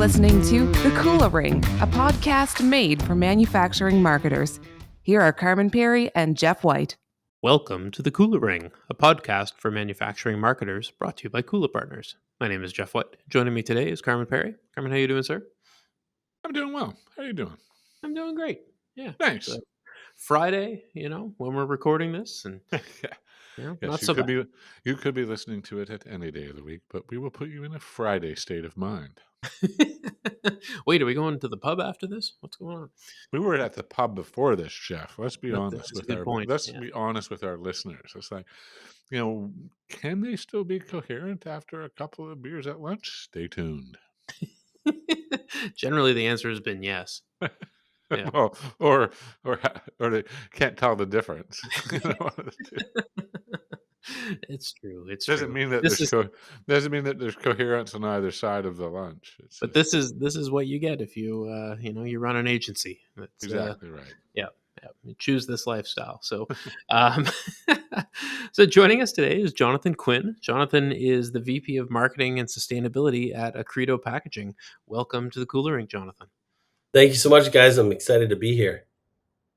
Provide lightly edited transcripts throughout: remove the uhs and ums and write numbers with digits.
listening to The Coolering, a podcast made for manufacturing marketers. Here are Carman Perry and Jeff White. Welcome to The Coolering, a podcast for manufacturing marketers brought to you by Cooler Partners. My name is Jeff White. Joining me today is Carman Perry. Carman, how you doing, sir? I'm doing well. How are you doing? I'm doing great. Yeah. Thanks. So, Friday, when we're recording this, and Yes, not so bad. You could be listening to it at any day of the week, but we will put you in a Friday state of mind. Wait, are we going to the pub after this? What's going on? We were at the pub before this, Jeff. Let's be honest That's a good point. be honest with our listeners. It's like, can they still be coherent after a couple of beers at lunch? Stay tuned. Generally, the answer has been yes. Yeah. Well, or they can't tell the difference. It's true. Doesn't mean that there's coherence on either side of the lunch. This is what you get if you you run an agency. That's exactly right. Yeah. You choose this lifestyle. So, so joining us today is Jonathan Quinn. Jonathan is the VP of Marketing and Sustainability at Accredo Packaging. Welcome to the Coolering, Jonathan. Thank you so much, guys. I'm excited to be here.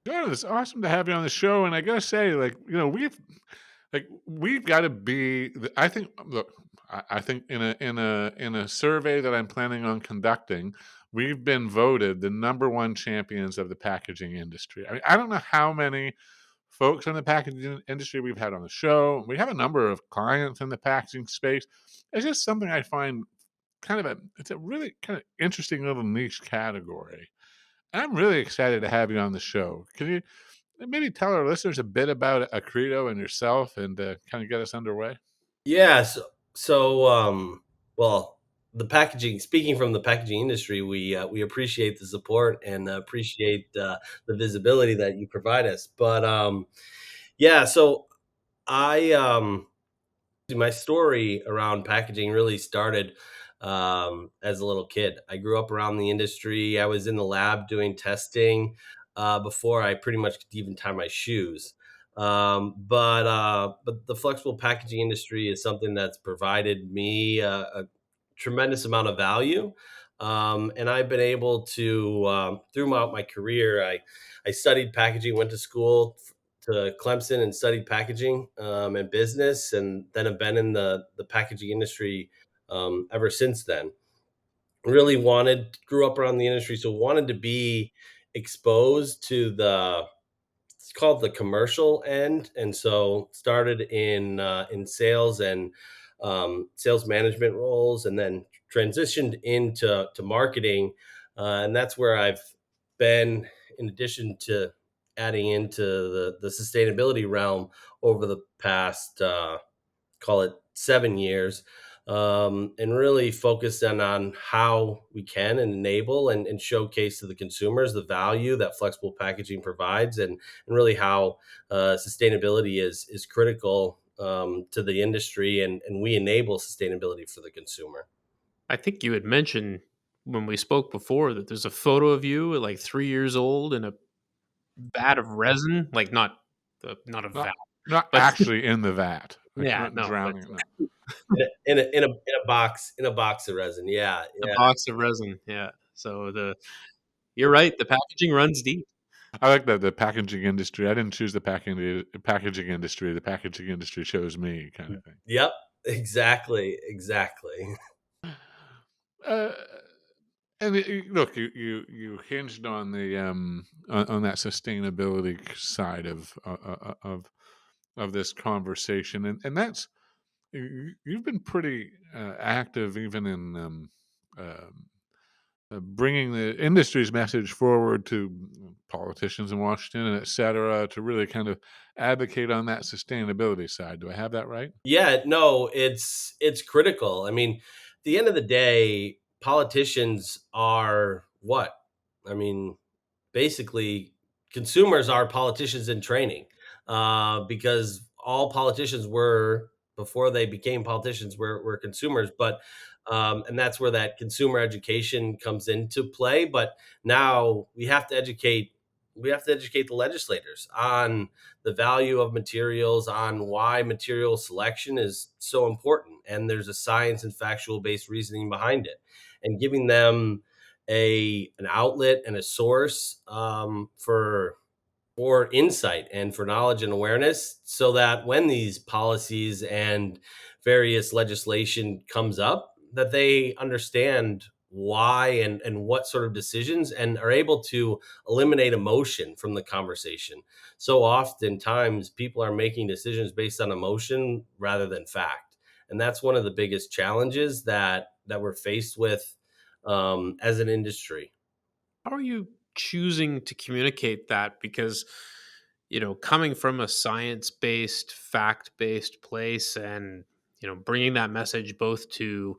Good. It's awesome to have you on the show. And I gotta say, we've got to be. I think in a survey that I'm planning on conducting, we've been voted the number one champions of the packaging industry. I mean, I don't know how many folks in the packaging industry we've had on the show. We have a number of clients in the packaging space. It's just something I find it's a really kind of interesting little niche category. And I'm really excited to have you on the show. Can you maybe tell our listeners a bit about Accredo and yourself and kind of get us underway? Yeah. Well, speaking from the packaging industry, we appreciate the support and appreciate the visibility that you provide us. But so my story around packaging really started as a little kid. I grew up around the industry. I was in the lab doing testing before I pretty much could even tie my shoes. But the flexible packaging industry is something that's provided me a tremendous amount of value. And I've been able to, throughout my career, I studied packaging, went to school to Clemson and studied packaging and business, and then have been in the packaging industry ever since then. Really grew up around the industry, so wanted to be exposed to it's called the commercial end, and so started in sales and sales management roles, and then transitioned into marketing, and that's where I've been, in addition to adding into the sustainability realm over the past call it 7 years, and really focused on how we can enable and showcase to the consumers the value that flexible packaging provides, and really how sustainability is critical to the industry, and we enable sustainability for the consumer. I think you had mentioned when we spoke before that there's a photo of you at like 3 years old in a vat of resin, like not a vat, not actually in the vat. Drowning in a box of resin. Yeah. A box of resin. Yeah. So you're right. The packaging runs deep. I like that, the packaging industry. I didn't choose the packaging industry. The packaging industry chose me, kind of thing. Yep. Exactly. And look, you hinged on the on that sustainability side of this conversation, and that's, you've been pretty active even in bringing the industry's message forward to politicians in Washington, et cetera, to really kind of advocate on that sustainability side. Do I have that right? Yeah, no, it's critical. I mean, at the end of the day, politicians are what? I mean, basically, consumers are politicians in training, because all politicians were, before they became politicians, were consumers. But and that's where that consumer education comes into play. But now we have to educate the legislators on the value of materials, on why material selection is so important, and there's a science and factual based reasoning behind it. and giving them an outlet and a source for insight and for knowledge and awareness, so that when these policies and various legislation comes up, that they understand why and what sort of decisions, and are able to eliminate emotion from the conversation. So oftentimes people are making decisions based on emotion rather than fact, and that's one of the biggest challenges that we're faced with as an industry. How are you choosing to communicate that? Because, coming from a science-based, fact-based place, and, bringing that message both to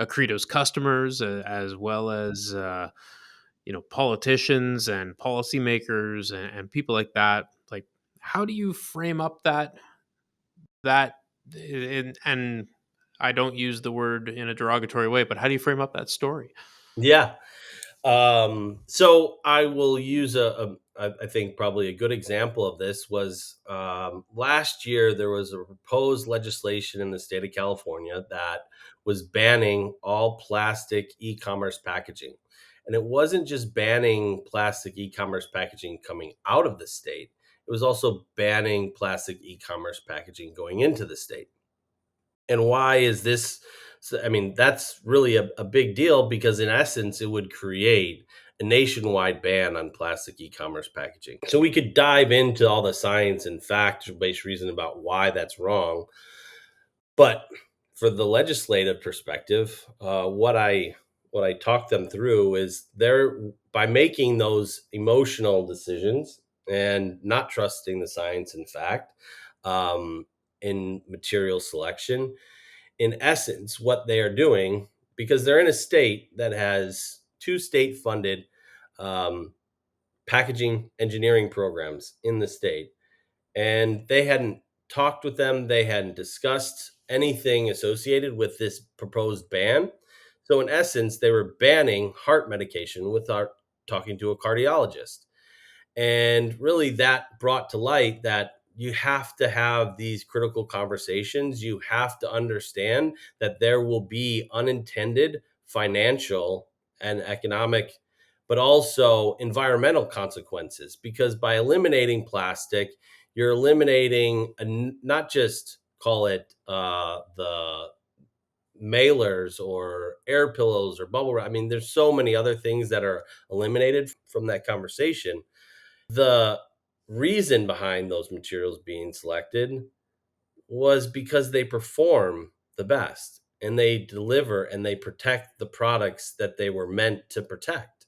Accredo's customers, as well as, politicians and policymakers, and people like that. Like, how do you frame up that, and I don't use the word in a derogatory way, but how do you frame up that story? Yeah. So I will use I think probably a good example of this was last year there was a proposed legislation in the state of California that was banning all plastic e-commerce packaging. And it wasn't just banning plastic e-commerce packaging coming out of the state, it was also banning plastic e-commerce packaging going into the state. And why is this? So, I mean, that's really a big deal, because in essence, it would create a nationwide ban on plastic e-commerce packaging. So we could dive into all the science and fact-based reason about why that's wrong. But for the legislative perspective, what I talk them through is, they're by making those emotional decisions and not trusting the science and fact um, in material selection, in essence, what they are doing, because they're in a state that has two state funded um, packaging engineering programs in the state, and they hadn't talked with them, they hadn't discussed anything associated with this proposed ban. So, in essence, they were banning heart medication without talking to a cardiologist. And really, that brought to light that you have to have these critical conversations. You have to understand that there will be unintended financial and economic, but also environmental consequences. Because by eliminating plastic, you're eliminating not just, call it the mailers or air pillows or bubble wrap. I mean, there's so many other things that are eliminated from that conversation. The reason behind those materials being selected was because they perform the best, and they deliver and they protect the products that they were meant to protect.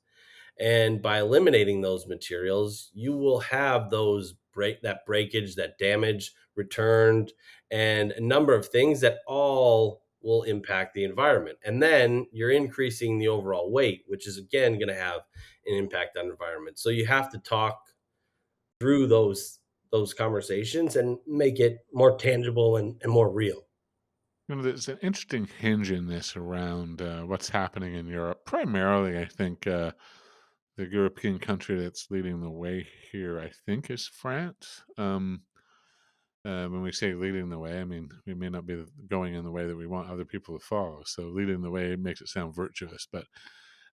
And by eliminating those materials, you will have that breakage, that damage returned, and a number of things that all will impact the environment. And then you're increasing the overall weight, which is again going to have an impact on the environment. So you have to talk through those conversations and make it more tangible and more real. There's an interesting hinge in this around what's happening in Europe. Primarily, I think the European country that's leading the way here, I think, is France. When we say leading the way, I mean, we may not be going in the way that we want other people to follow. So leading the way makes it sound virtuous, but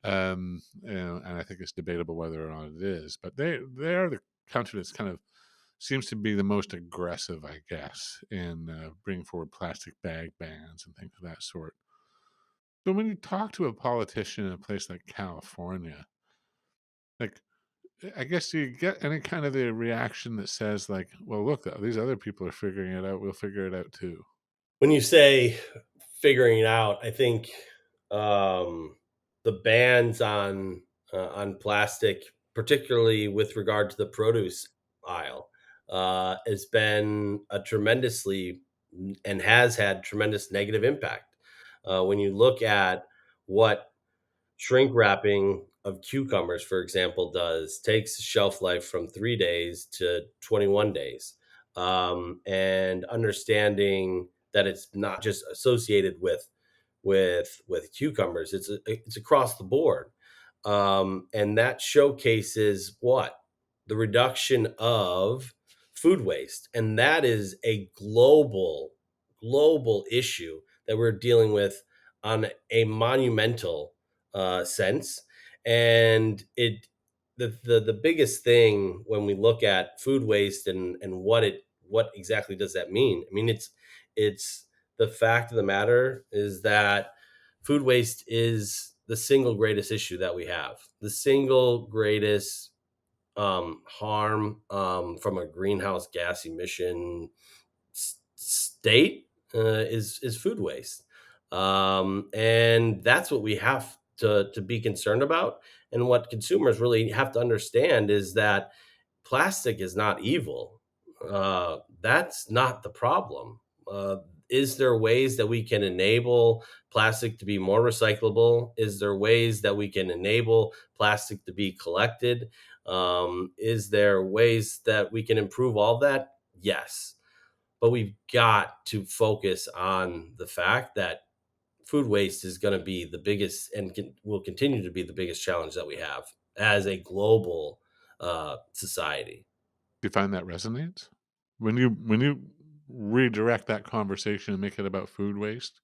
and I think it's debatable whether or not it is. But they are the country that's kind of seems to be the most aggressive, I guess, in bringing forward plastic bag bans and things of that sort. But when you talk to a politician in a place like California, like, I guess you get any kind of the reaction that says, like, well, look, these other people are figuring it out. We'll figure it out too. When you say figuring it out, I think um, the bans on plastic, particularly with regard to the produce aisle, has been a tremendously and has had tremendous negative impact. When you look at what shrink wrapping of cucumbers, for example, takes shelf life from 3 days to 21 days. And understanding that it's not just associated with cucumbers, it's across the board. And that showcases what? The reduction of food waste. And that is a global issue that we're dealing with on a monumental sense. And the biggest thing when we look at food waste and what exactly does that mean? I mean, it's the fact of the matter is that food waste is the single greatest issue that we have. The single greatest harm from a greenhouse gas emission state is food waste, and that's what we have to be concerned about. And what consumers really have to understand is that plastic is not evil. That's not the problem. Is there ways that we can enable plastic to be more recyclable? Is there ways that we can enable plastic to be collected? Is there ways that we can improve all that? Yes. But we've got to focus on the fact that food waste is going to be the biggest and will continue to be the biggest challenge that we have as a global society. Do you find that resonates? When you redirect that conversation and make it about food waste,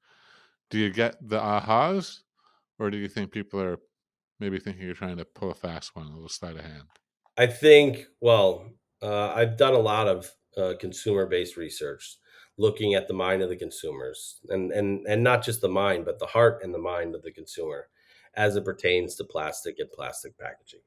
do you get the ahas, or do you think people are maybe thinking you're trying to pull a fast one, a little sleight of hand? I think, well, I've done a lot of consumer-based research, looking at the mind of the consumers, and not just the mind, but the heart and the mind of the consumer, as it pertains to plastic and plastic packaging.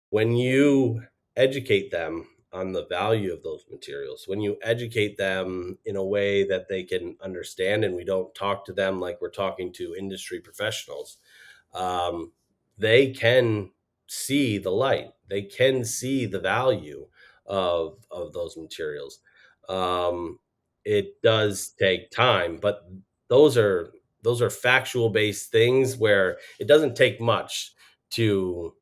When you educate them on the value of those materials, when you educate them in a way that they can understand, and we don't talk to them like we're talking to industry professionals, um, they can see the light. They can see the value of those materials. Um, it does take time, but those are those are factual based things where it doesn't take much to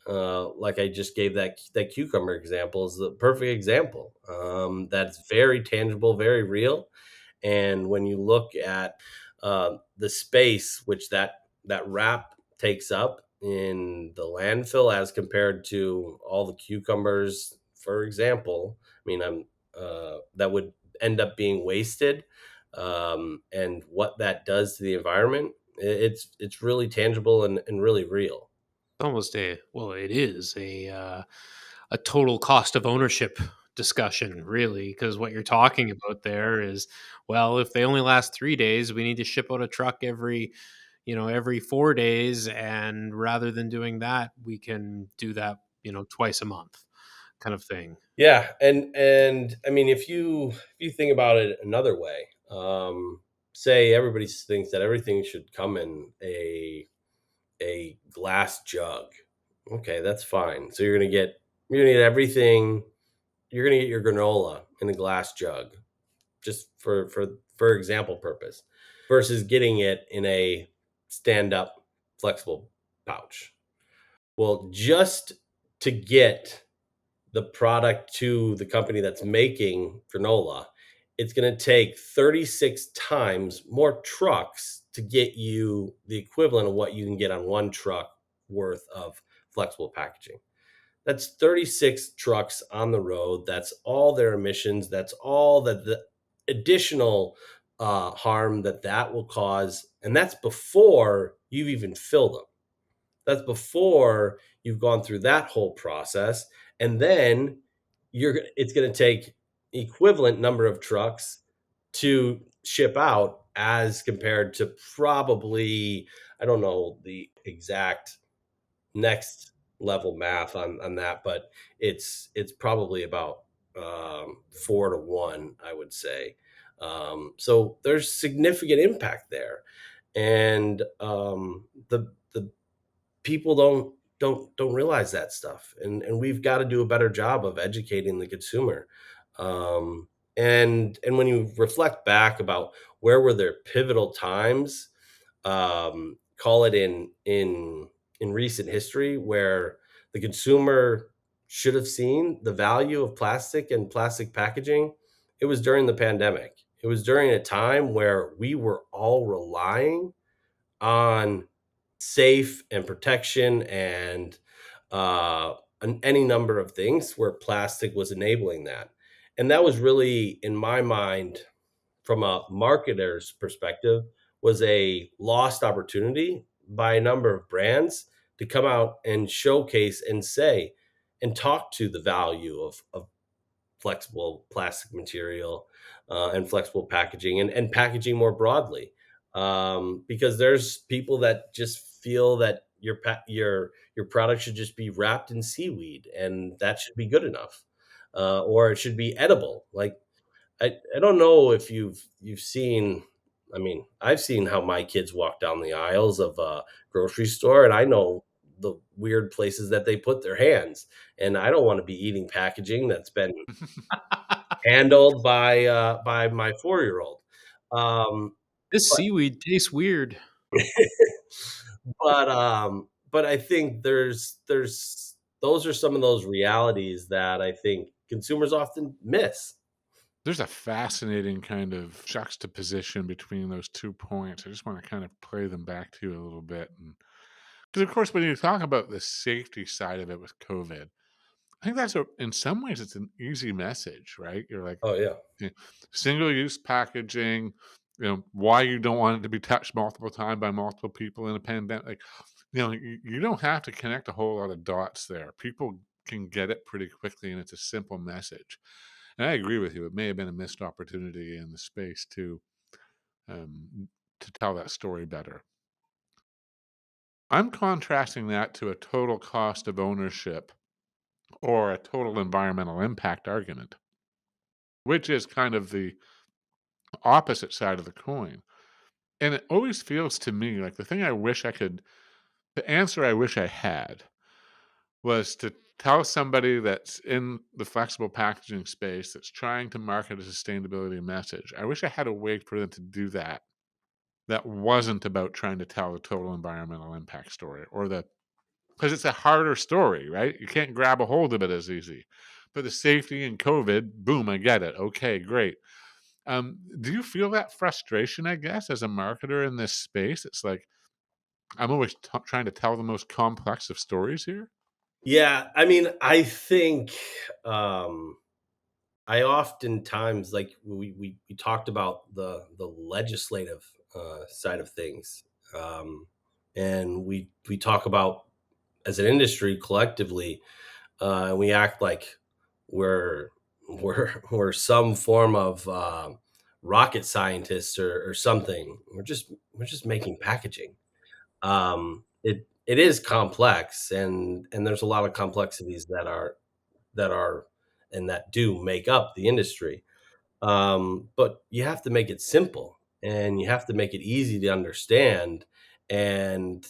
like I just gave that cucumber example is the perfect example. That's very tangible, very real. And when you look at the space which that wrap takes up in the landfill as compared to all the cucumbers, for example, I mean, that would end up being wasted, and what that does to the environment, it's really tangible and really real. Almost a well, it is a total cost of ownership discussion, really, because what you're talking about there is, well, if they only last 3 days, we need to ship out a truck every 4 days, and rather than doing that, we can do that, twice a month, kind of thing. Yeah, and I mean, if you think about it another way, say everybody thinks that everything should come in a glass jug. Okay, that's fine. So you're gonna get everything. You're gonna get your granola in a glass jug, just for example purpose, versus getting it in a stand up flexible pouch. Well, just to get the product to the company that's making granola, it's going to take 36 times more trucks to get you the equivalent of what you can get on one truck worth of flexible packaging. That's 36 trucks on the road. That's all their emissions. That's all the additional harm that will cause. And that's before you've even filled them. That's before you've gone through that whole process, and then it's going to take equivalent number of trucks to ship out as compared to probably, I don't know the exact next level math on that, but it's probably about 4 to 1, I would say. So there's significant impact there, and the people don't realize that stuff, and we've got to do a better job of educating the consumer. And when you reflect back about where were there pivotal times, call it in recent history, where the consumer should have seen the value of plastic and plastic packaging, it was during the pandemic. It was during a time where we were all relying on safe and protection and any number of things where plastic was enabling that. And that was really, in my mind, from a marketer's perspective, was a lost opportunity by a number of brands to come out and showcase and say and talk to the value of flexible plastic material and flexible packaging and packaging more broadly. Because there's people that just feel that your product should just be wrapped in seaweed and that should be good enough, or it should be edible. Like I don't know if you've seen. I mean, I've seen how my kids walk down the aisles of a grocery store, and I know the weird places that they put their hands. And I don't want to be eating packaging that's been handled by my 4-year-old. Um, This but seaweed tastes weird. but I think there's those are some of those realities that I think consumers often miss. There's a fascinating kind of juxtaposition between those 2 points. I just wanna kind of play them back to you a little bit, because of course, when you talk about the safety side of it with COVID, I think that's in some ways, it's an easy message, right? You're like, Oh yeah. eh, single-use packaging, why you don't want it to be touched multiple times by multiple people in a pandemic. Like, you don't have to connect a whole lot of dots there. People can get it pretty quickly, and it's a simple message. And I agree with you. It may have been a missed opportunity in the space um, to tell that story better. I'm contrasting that to a total cost of ownership or a total environmental impact argument, which is kind of the opposite side of the coin. And it always feels to me like the thing the answer I wish I had was to tell somebody that's in the flexible packaging space that's trying to market a sustainability message. I wish I had a way for them to do that wasn't about trying to tell the total environmental impact story because it's a harder story, right? You can't grab a hold of it as easy. But the safety and COVID, boom, I get it. Okay, great. Do you feel that frustration, I guess, as a marketer in this space? It's like I'm always trying to tell the most complex of stories here. Yeah, I mean, I think I oftentimes like we talked about the legislative side of things, and we talk about as an industry collectively, we act like we're we're some form of rocket scientists or something. We're just making packaging. It is complex, and there's a lot of complexities that are and that do make up the industry. But you have to make it simple and you have to make it easy to understand. And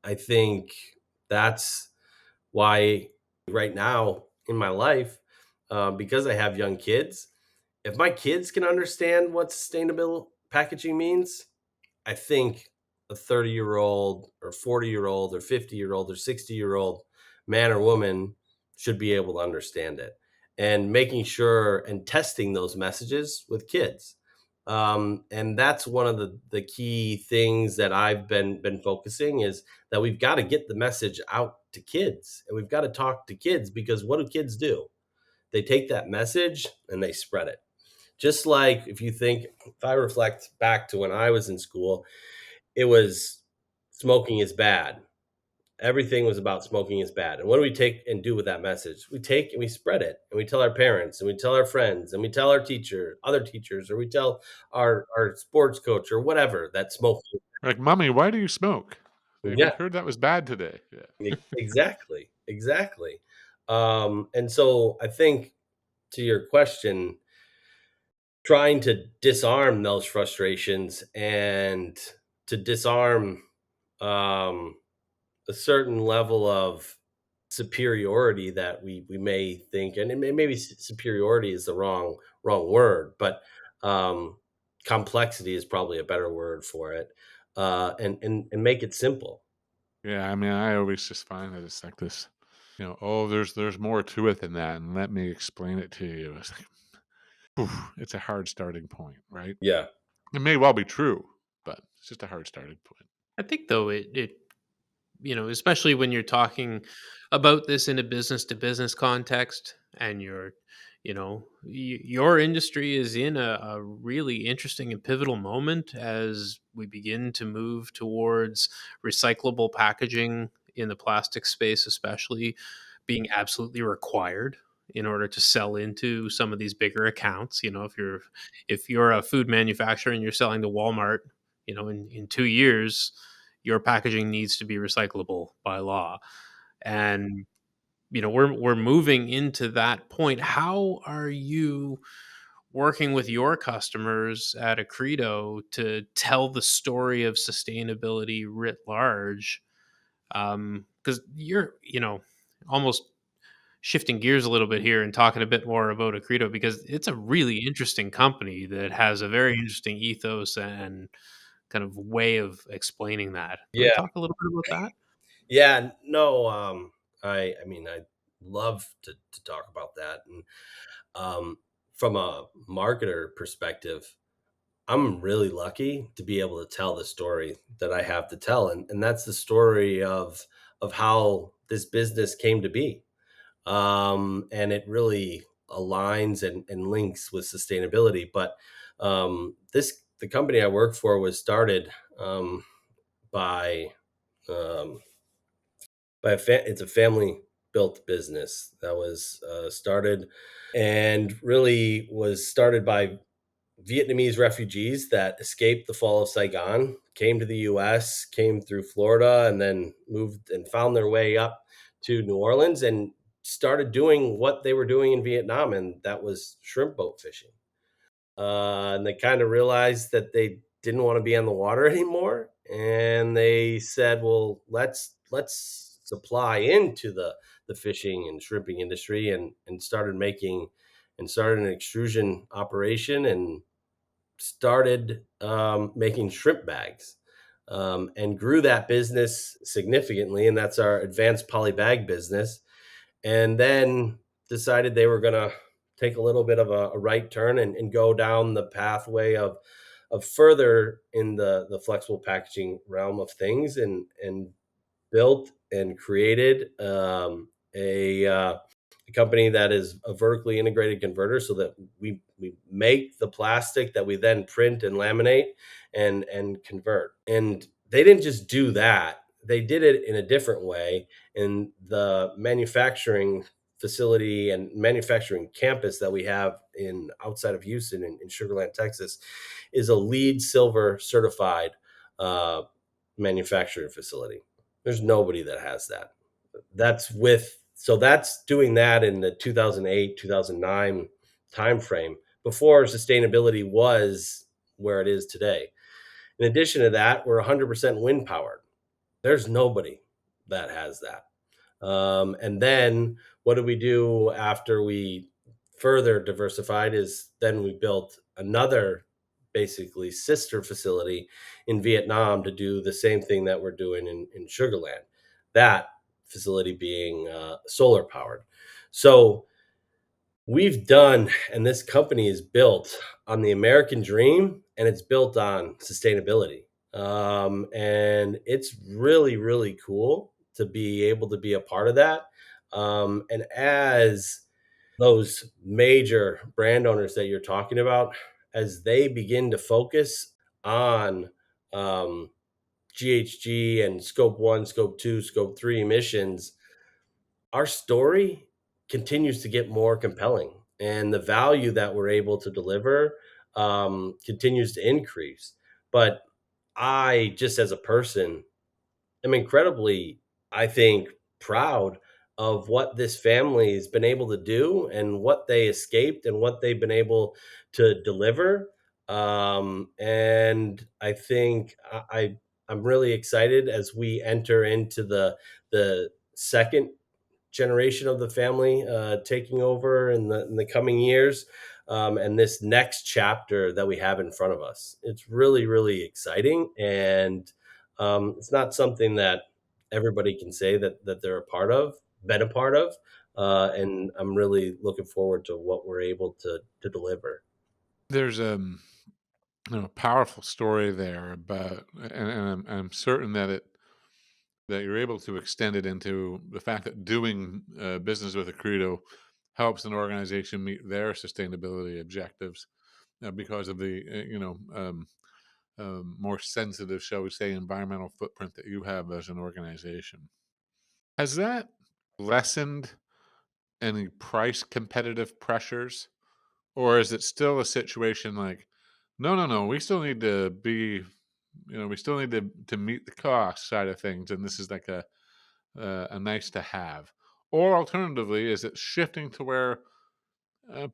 I think that's why right now in my life, because I have young kids, if my kids can understand what sustainable packaging means, I think a 30-year-old or 40-year-old or 50-year-old or 60-year-old man or woman should be able to understand it. And making sure and testing those messages with kids. And that's one of the key things that I've been focusing is that we've got to get the message out to kids and we've got to talk to kids because what do kids do? They take that message and they spread it. Just like if I reflect back to when I was in school, it was smoking is bad. Everything was about smoking is bad. And what do we take and do with that message? We take and we spread it and we tell our parents and we tell our friends and we tell our other teachers, or we tell our sports coach or whatever that smoking. Like, mommy, why do you smoke? Like, we Yeah, heard that was bad today. Yeah. exactly. Exactly. And so I think to your question, trying to disarm those frustrations and to disarm um, a certain level of superiority that we may think, and maybe superiority is the wrong word, but um, complexity is probably a better word for it, and make it simple. Yeah, I mean, I always just find that it's like this, oh, there's more to it than that, and let me explain it to you. It's like, oof, it's a hard starting point, right? Yeah, It may well be true, but it's just a hard starting point. I think though it especially when you're talking about this in a business to business context and you're your industry is in a really interesting and pivotal moment as we begin to move towards recyclable packaging in the plastic space, especially being absolutely required in order to sell into some of these bigger accounts. If you're a food manufacturer and you're selling to Walmart, in 2 years, your packaging needs to be recyclable by law. And we're moving into that point. How are you working with your customers at Accredo to tell the story of sustainability writ large? Because you're, almost shifting gears a little bit here and talking a bit more about Accredo, because it's a really interesting company that has a very interesting ethos and kind of way of explaining that. Can we Yeah. talk a little bit about that? Yeah, no, I mean, I love to talk about that. And from a marketer perspective, I'm really lucky to be able to tell the story that I have to tell, and that's the story of how this business came to be. And it really aligns and links with sustainability. But this the company I work for was started by um, it's a family built business that was started and really was started by Vietnamese refugees that escaped the fall of Saigon, came to the US, came through Florida, and then moved and found their way up to New Orleans and started doing what they were doing in Vietnam, and that was shrimp boat fishing. And they kind of realized that they didn't want to be on the water anymore, and they said, "Well, let's supply into the fishing and shrimping industry," and started an extrusion operation and started making shrimp bags, and grew that business significantly, and that's our advanced poly bag business. And then decided they were going to take a little bit of a right turn and go down the pathway of further in the flexible packaging realm of things, and built and created a company that is a vertically integrated converter, so that we make the plastic that we then print and laminate and convert. And they didn't just do that; they did it in a different way. And the manufacturing facility and manufacturing campus that we have in outside of Houston in Sugar Land, Texas, is a LEED Silver certified uh, manufacturing facility. There's nobody that has that. That's doing that in the 2008, 2009 timeframe before sustainability was where it is today. In addition to that, we're 100% wind powered. There's nobody that has that. And then what did we do after we further diversified is then we built another basically sister facility in Vietnam to do the same thing that we're doing in Sugar Land. That facility being solar powered. So we've done, and this company is built on the American dream, and it's built on sustainability. And it's really, really cool to be able to be a part of that. And as those major brand owners that you're talking about, as they begin to focus on um, GHG and scope one, scope two, scope three emissions, our story continues to get more compelling, and the value that we're able to deliver continues to increase. But I, just as a person, am incredibly, I think, proud of what this family has been able to do and what they escaped and what they've been able to deliver. And I think I'm really excited as we enter into the second generation of the family taking over in the coming years, and this next chapter that we have in front of us. It's really, really exciting, and it's not something that everybody can say that they're a part of, been a part of, and I'm really looking forward to what we're able to deliver. There's powerful story there, but and I'm certain that you're able to extend it into the fact that doing business with Accredo helps an organization meet their sustainability objectives because of the more sensitive, shall we say, environmental footprint that you have as an organization. Has that lessened any price competitive pressures, or is it still a situation like, no, no, no, we still need to be, we still need to meet the cost side of things, and this is like a nice to have, or alternatively, is it shifting to where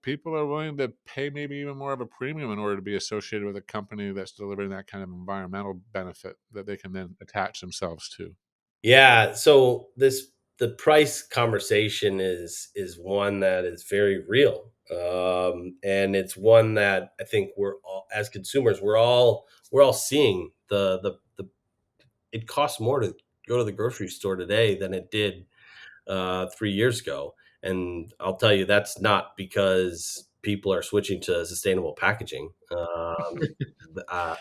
people are willing to pay maybe even more of a premium in order to be associated with a company that's delivering that kind of environmental benefit that they can then attach themselves to? Yeah, so the price conversation is one that is very real, and it's one that I think we're all, as consumers, we're all seeing the it costs more to go to the grocery store today than it did 3 years ago, and I'll tell you that's not because people are switching to sustainable packaging, uh,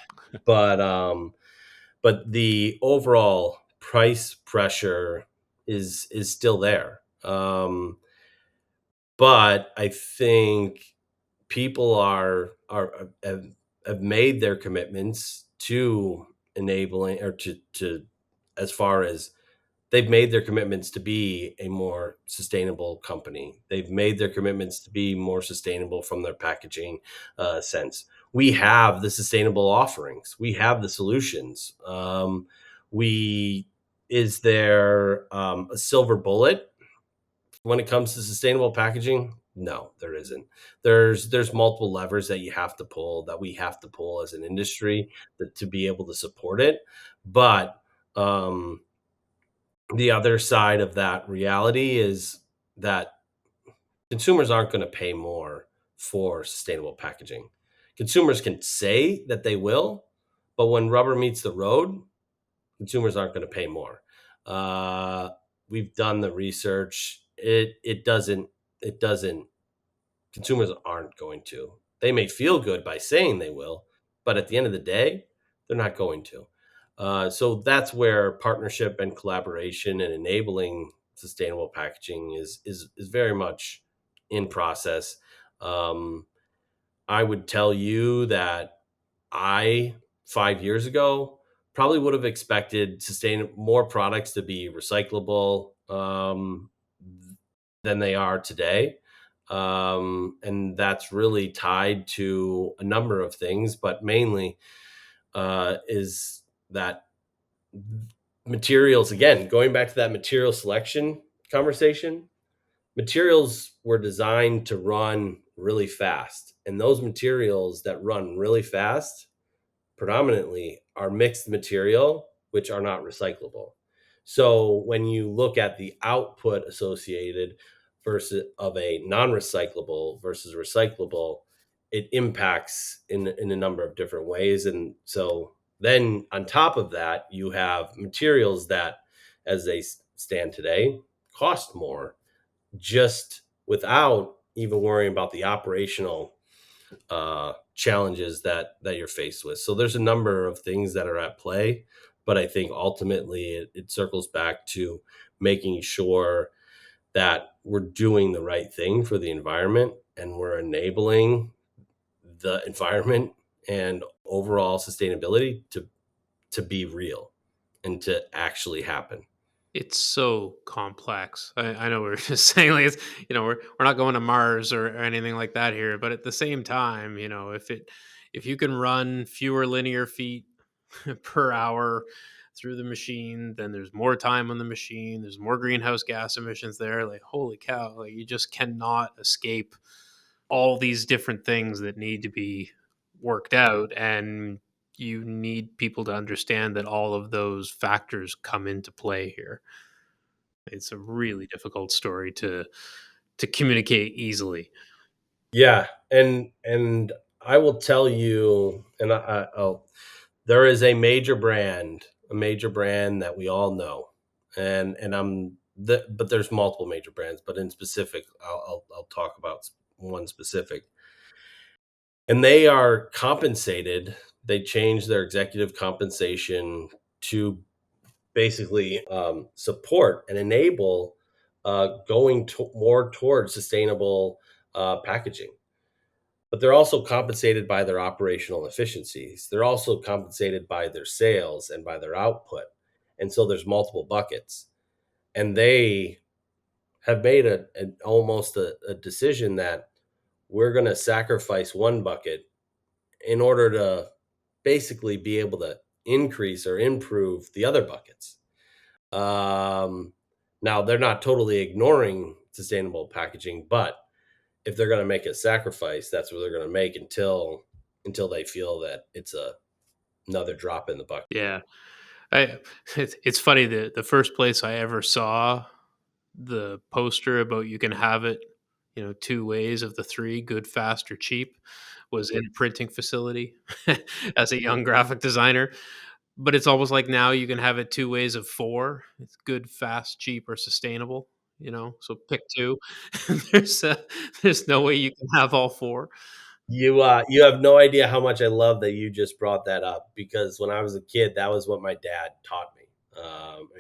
but the overall price pressure is still there. But I think people have made their commitments to enabling or to as far as they've made their commitments to be a more sustainable company. They've made their commitments to be more sustainable from their packaging sense. We have the sustainable offerings. We have the solutions. We Is there a silver bullet when it comes to sustainable packaging? No, there isn't. There's multiple levers that you have to pull, that we have to pull as an industry to be able to support it. But um, the other side of that reality is that consumers aren't going to pay more for sustainable packaging. Consumers can say that they will, but when rubber meets the road, consumers aren't going to pay more. Uh, we've done the research. It doesn't. Consumers aren't going to. They may feel good by saying they will, but at the end of the day, they're not going to. So that's where partnership and collaboration and enabling sustainable packaging is very much in process. Um, I would tell you that I 5 years ago probably would have expected sustain more products to be recyclable than they are today. And that's really tied to a number of things, but mainly is that materials, again, going back to that material selection conversation, materials were designed to run really fast. And those materials that run really fast predominantly are mixed material, which are not recyclable. So when you look at the output associated versus of a non-recyclable versus recyclable, it impacts in a number of different ways. And so then on top of that, you have materials that, as they stand today, cost more just without even worrying about the operational challenges that you're faced with. So there's a number of things that are at play, but I think ultimately it circles back to making sure that we're doing the right thing for the environment and we're enabling the environment and overall sustainability to be real and to actually happen. It's so complex. I know we're just saying like it's, we're not going to Mars or anything like that here, but at the same time, if you can run fewer linear feet per hour through the machine, then there's more time on the machine, there's more greenhouse gas emissions there. Like holy cow, like you just cannot escape all these different things that need to be worked out, and you need people to understand that all of those factors come into play here. It's a really difficult story to communicate easily. Yeah, and I will tell you, and there is a major brand that we all know, and but there's multiple major brands, but in specific, I'll talk about one specific, and they are compensated. They change their executive compensation to basically support and enable going more towards sustainable packaging. But they're also compensated by their operational efficiencies. They're also compensated by their sales and by their output. And so there's multiple buckets. And they have made almost a decision that we're going to sacrifice one bucket in order to basically be able to increase or improve the other buckets. Now, they're not totally ignoring sustainable packaging, but if they're going to make a sacrifice, that's what they're going to make until they feel that it's another drop in the bucket. Yeah. It's funny that the first place I ever saw the poster about you can have it, two ways of the three, good, fast, or cheap, was in a printing facility as a young graphic designer. But it's almost like now you can have it two ways of four. It's good, fast, cheap, or sustainable. So pick two. There's no way you can have all four. You have no idea how much I love that you just brought that up, because when I was a kid, that was what my dad taught me.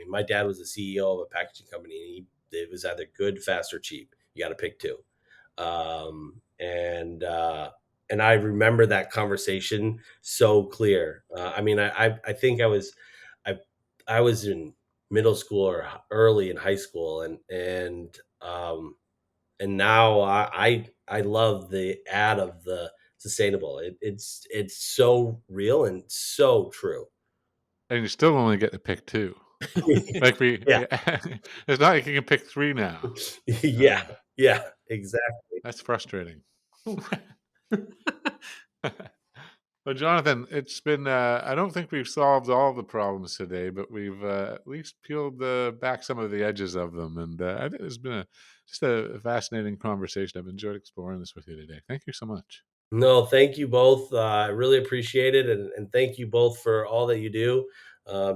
My dad was the CEO of a packaging company, and it was either good, fast, or cheap. You got to pick two. And I remember that conversation so clear. I think I was in middle school or early in high school, and now I love the ad of the sustainable. It's so real and so true. And you still only get to pick two. Like Yeah. It's not like you can pick three now. Yeah, exactly. That's frustrating. Well, Jonathan, it's been, I don't think we've solved all the problems today, but we've at least peeled back some of the edges of them. And I think it's been just a fascinating conversation. I've enjoyed exploring this with you today. Thank you so much. No, thank you both. I really appreciate it. And thank you both for all that you do,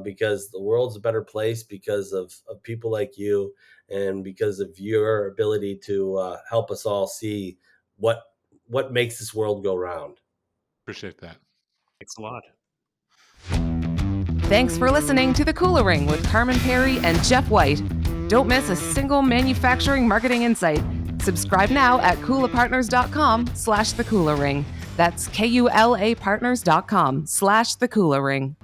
because the world's a better place because of people like you, and because of your ability to help us all see what makes this world go round. Appreciate that. Thanks a lot. Thanks for listening to The Cooler Ring with Carman Perry and Jeff White. Don't miss a single manufacturing marketing insight. Subscribe now at KulaPartners.com/The Cooler Ring. That's KULAPartners.com/The Cooler Ring.